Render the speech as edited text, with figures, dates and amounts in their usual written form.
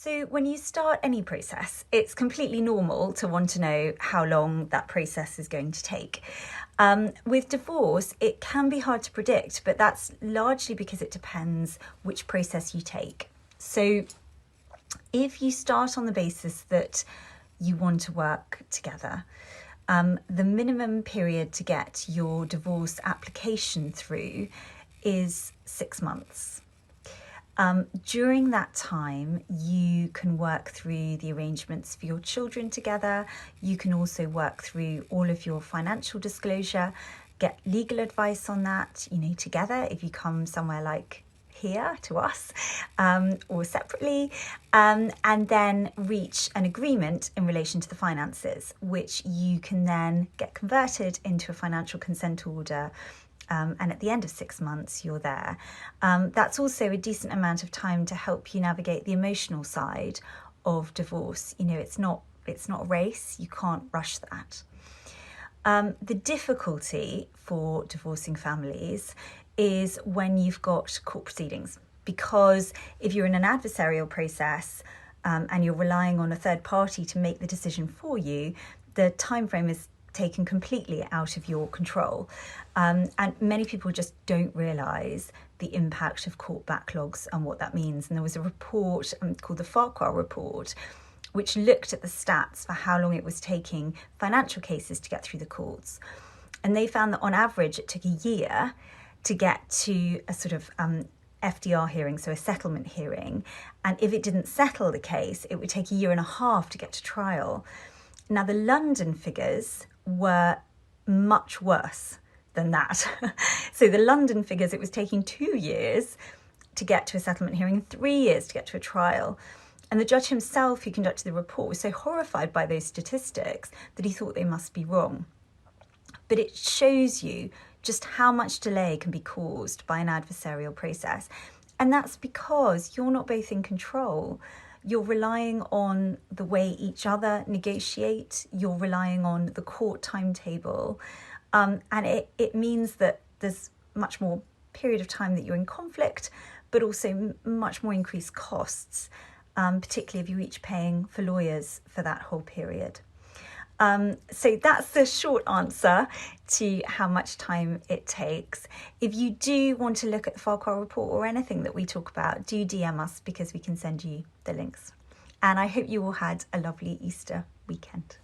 So when you start any process, it's completely normal to want to know how long that process is going to take. With divorce, it can be hard to predict, but that's largely because it depends which process you take. So if you start on the basis that you want to work together, the minimum period to get your divorce application through is 6 months. During that time, you can work through the arrangements for your children together. You can also work through all of your financial disclosure, get legal advice on that, together if you come somewhere like here to us, or separately, and then reach an agreement in relation to the finances, which you can then get converted into a financial consent order. And at the end of 6 months, you're there. That's also a decent amount of time to help you navigate the emotional side of divorce. It's not a race. You can't rush that. The difficulty for divorcing families is when you've got court proceedings, because if you're in an adversarial process and you're relying on a third party to make the decision for you, the time frame is taken completely out of your control. And many people just don't realise the impact of court backlogs and what that means. And there was a report called the Farquhar report, which looked at the stats for how long it was taking financial cases to get through the courts. And they found that on average, it took a year to get to a sort of FDR hearing, so a settlement hearing. And if it didn't settle the case, it would take a year and a half to get to trial. Now, the London figures were much worse than that. So the London figures, it was taking 2 years to get to a settlement hearing, 3 years to get to a trial. And the judge himself who conducted the report was so horrified by those statistics that he thought they must be wrong. But it shows you just how much delay can be caused by an adversarial process. And that's because you're not both in control. You're relying on the way each other negotiate. You're relying on the court timetable. And it means that there's much more period of time that you're in conflict, but also much more increased costs, particularly if you're each paying for lawyers for that whole period. So that's the short answer to how much time it takes. If you do want to look at the Farquhar report or anything that we talk about, do DM us because we can send you the links. And I hope you all had a lovely Easter weekend.